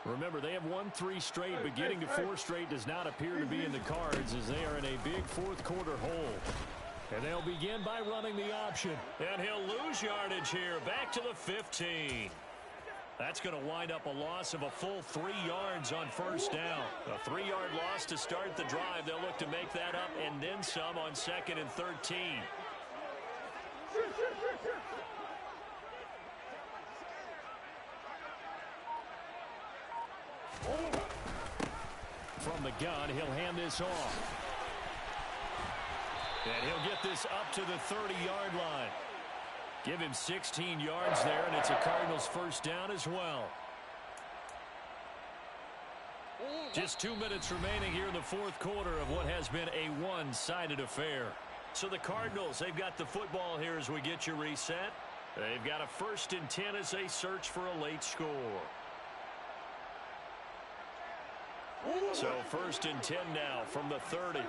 S3: Remember, they have won 3 straight, but getting to 4 straight does not appear to be in the cards as they are in a big 4th quarter hole. And they'll begin by running the option. And he'll lose yardage here, back to the 15. That's going to wind up a loss of a full 3 yards on first down. A 3-yard loss to start the drive. They'll look to make that up and then some on 2nd and 13. From the gun, he'll hand this off. And he'll get this up to the 30-yard line. Give him 16 yards there, and it's a Cardinals first down as well. Just 2 minutes remaining here in the 4th quarter of what has been a one-sided affair. So the Cardinals, they've got the football here as we get you reset. They've got a 1st and 10 as they search for a late score. So 1st and 10 now from the 30.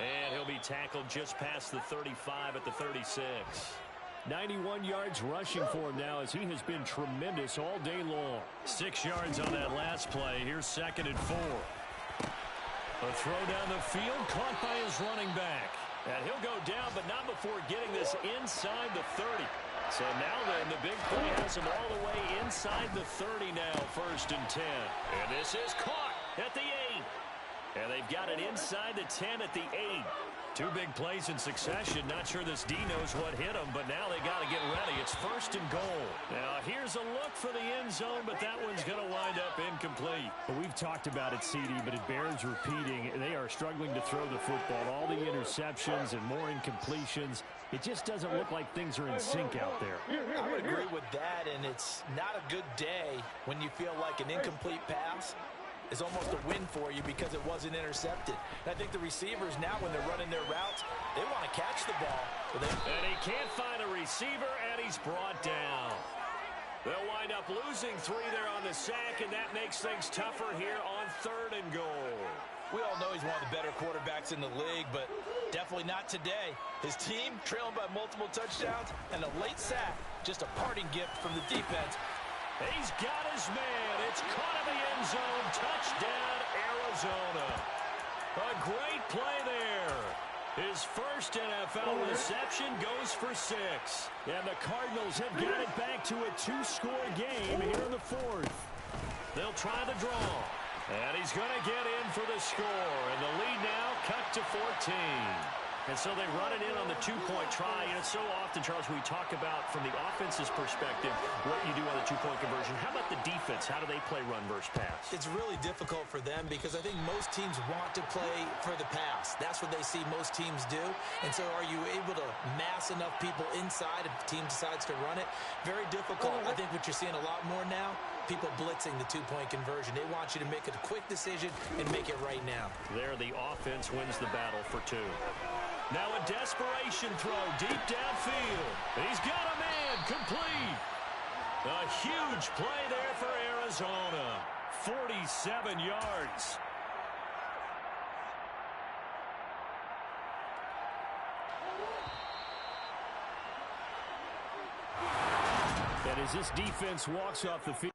S3: And he'll be
S1: tackled just past the 35 at the 36.
S3: 91 yards rushing for him now as he has been tremendous all day long.
S1: 6 yards on that last play. Here's 2nd and 4. A throw down the field, caught by his running back. And he'll go down, but not before getting this inside the 30. So now then, the big play has him all the way inside the 30 now, 1st and 10. And this is caught at the 8. And they've got it inside the 10 at the 8. 2 big plays in succession. Not sure this D knows what hit him, but now they got to get ready. It's 1st and goal. Now here's a look for the end zone, but that one's going to wind up incomplete.
S3: Well, we've talked about it, CD, but it bears repeating. They are struggling to throw the football. All the interceptions and more incompletions. It just doesn't look like things are in sync out there.
S2: I would agree with that, and it's not a good day when you feel like an incomplete pass is almost a win for you because it wasn't intercepted. And I think the receivers now, when they're running their routes, they want to catch the ball.
S1: And he can't find a receiver, and he's brought down. They'll wind up losing 3 there on the sack, and that makes things tougher here on 3rd and goal.
S2: We all know he's one of the better quarterbacks in the league, but definitely not today. His team trailing by multiple touchdowns, and a late sack, just a parting gift from the defense.
S1: He's got his man. It's caught in the end zone. Touchdown, Arizona. A great play there. His first NFL reception goes for 6.
S3: And the Cardinals have got it back to a 2-score game here in the 4th.
S1: They'll try the draw. And he's going to get in for the score. And the lead now cut to 14. And so they run it in on the 2-point try. And so often, Charles, we talk about from the offense's perspective what you do on the 2-point conversion. How about the defense? How do they play run versus pass?
S2: It's really difficult for them because I think most teams want to play for the pass. That's what they see most teams do. And so are you able to mass enough people inside if the team decides to run it? Very difficult. I think what you're seeing a lot more now, people blitzing the 2-point conversion. They want you to make a quick decision and make it right now.
S1: There, the offense wins the battle for 2. Now a desperation throw deep downfield. He's got a man complete. A huge play there for Arizona. 47 yards.
S3: And as this defense walks off the field,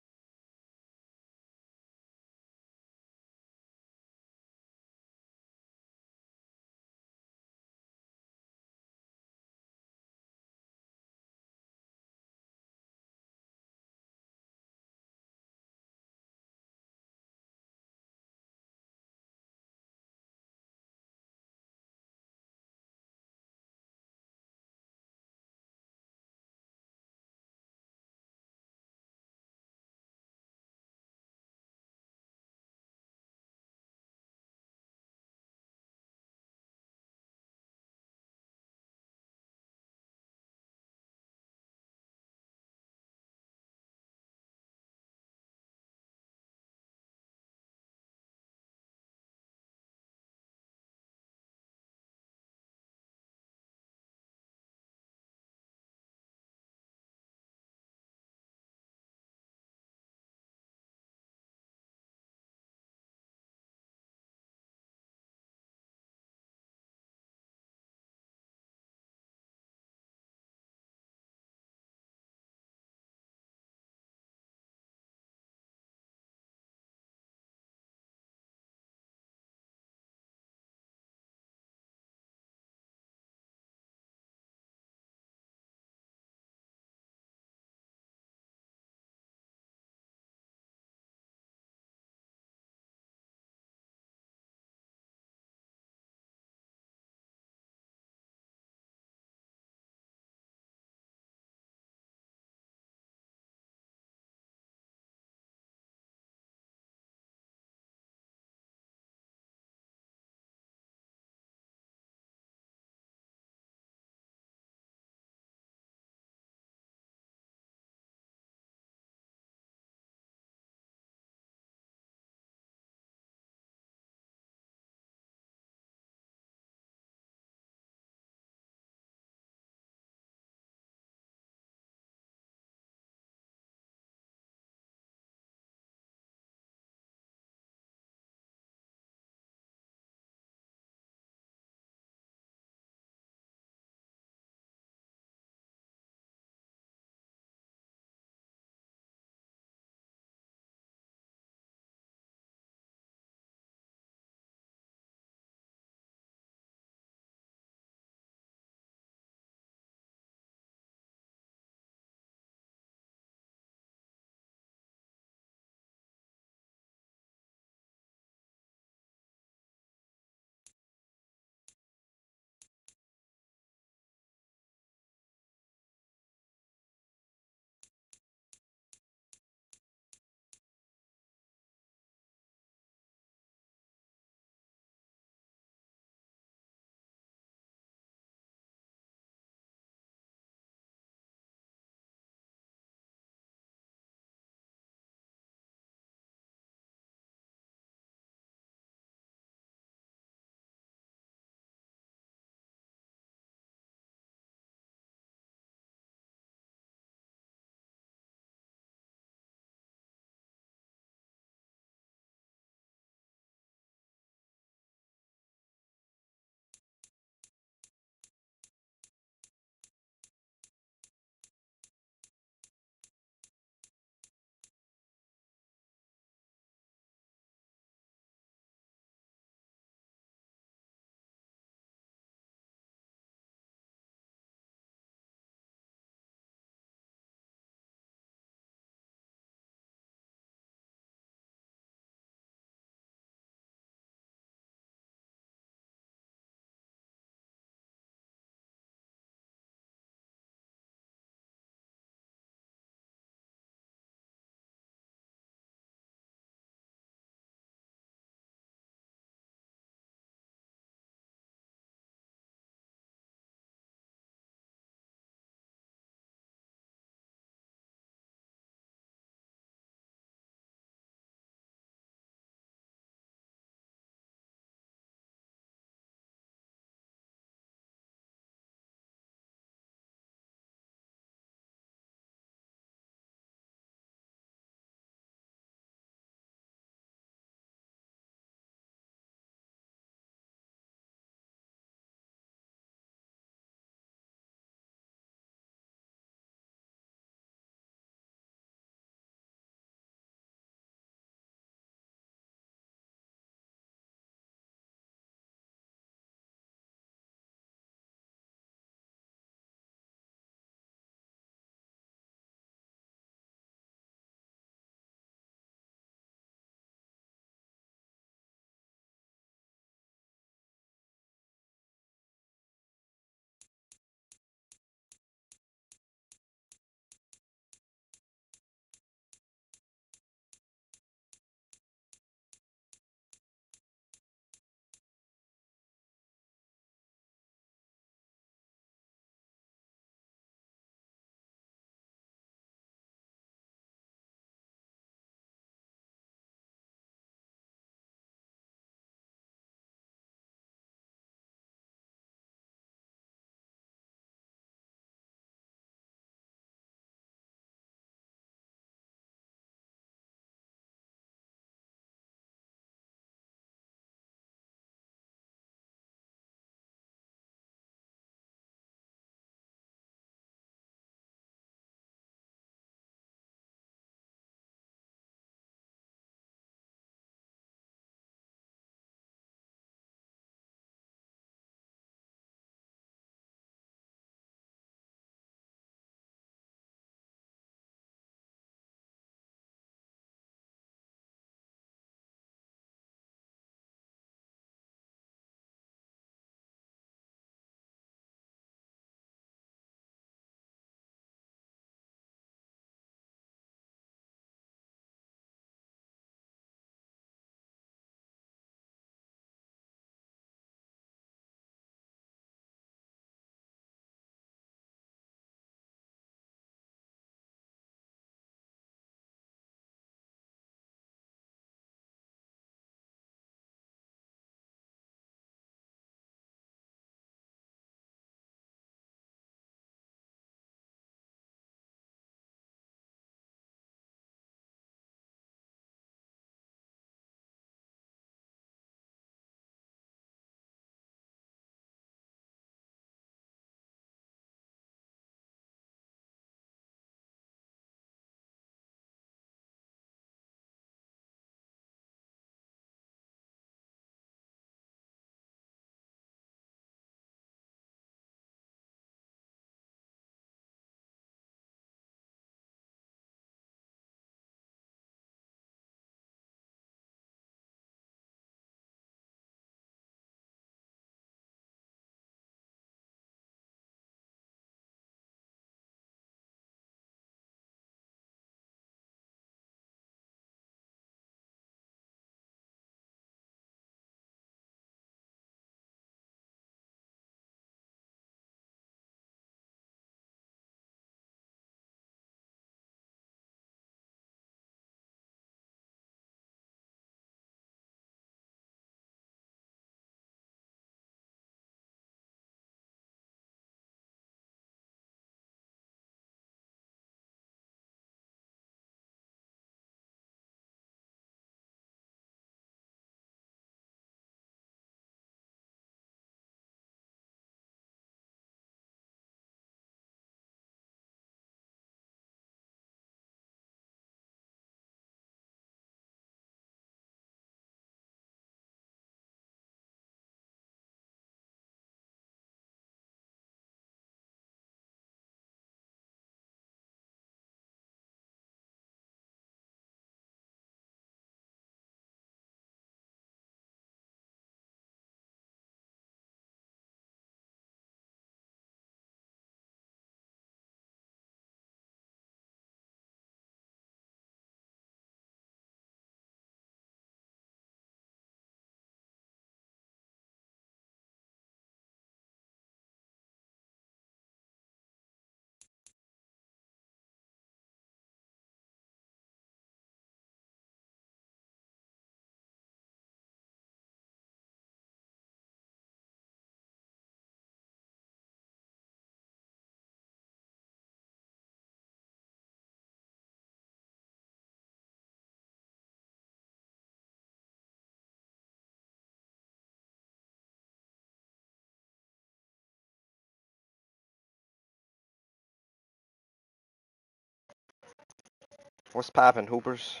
S5: What's poppin', Hoopers?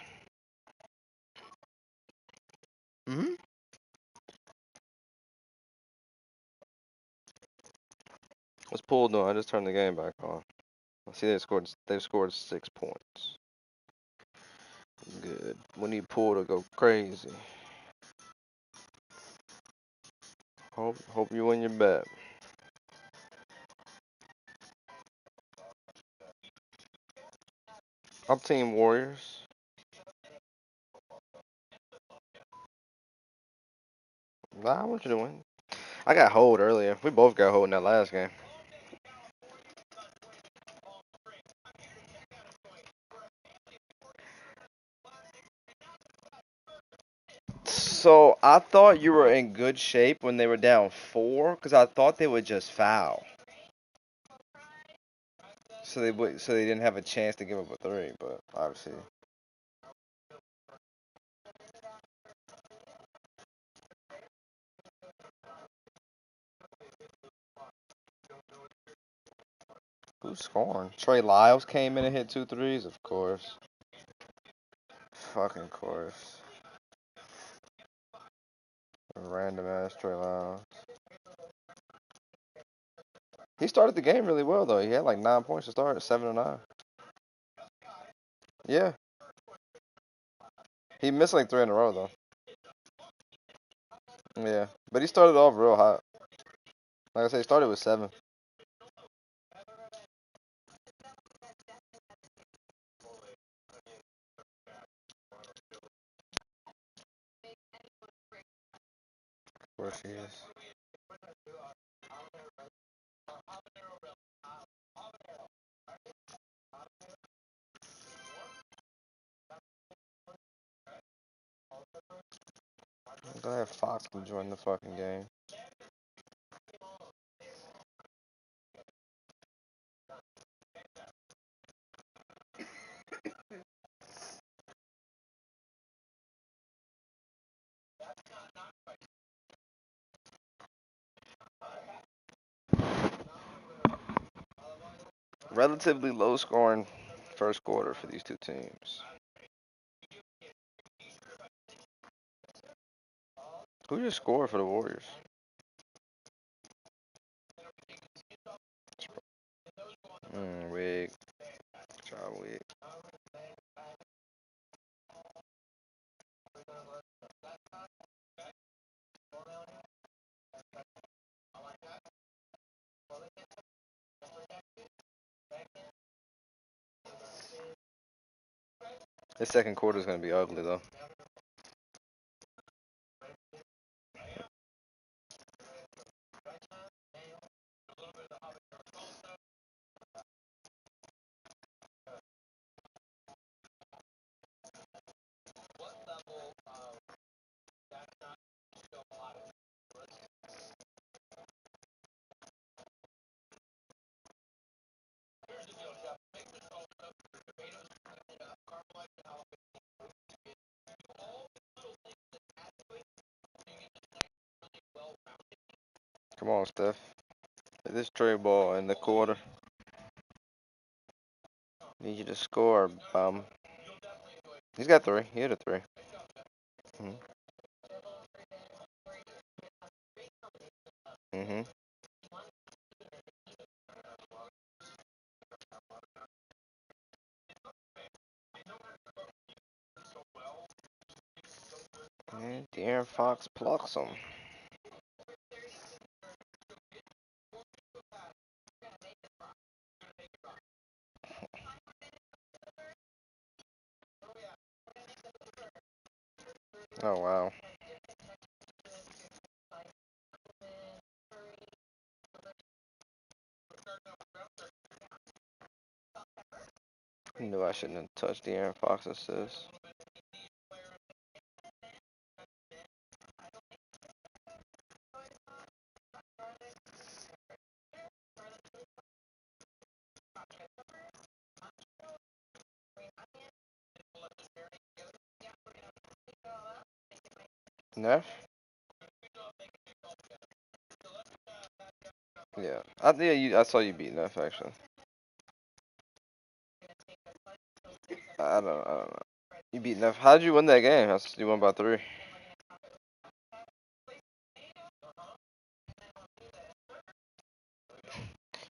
S5: Mm-hmm. What's Poole doing? I just turned the game back on. I see they've scored 6 points. Good. We need Poole to go crazy. Hope you win your bet. I'm Team Warriors. Nah, I want you to win. I got hold earlier. We both got hold in that last game. So I thought you were in good shape when they were down 4, because I thought they would just foul. So they didn't have a chance to give up a 3, but obviously. Who's scoring? Trey Lyles came in and hit 2 threes, of course. Fucking course. Random ass Trey Lyles. He started the game really well though. He had like 9 points to start, 7 or 9. Yeah. He missed like 3 in a row though. Yeah, but he started off real hot. Like I said, he started with 7. Of course he is. I'm glad Fox can join the fucking game. Relatively low scoring first quarter for these two teams. Who just scored for the Warriors? Wig. John Wig. This second quarter is going to be ugly though. Come on, Steph. Hit this tray ball in the quarter. Need you to score, bum. He's got 3. He hit a 3. Mm-hmm. And De'Aaron Fox plucks him. Oh, wow. I knew I shouldn't have touched De'Aaron Fox assist. Neff? Yeah. I saw you beat Neff, actually. I don't know. You beat enough. How'd you win that game? You won by 3.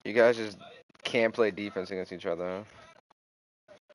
S5: You guys just can't play defense against each other, huh?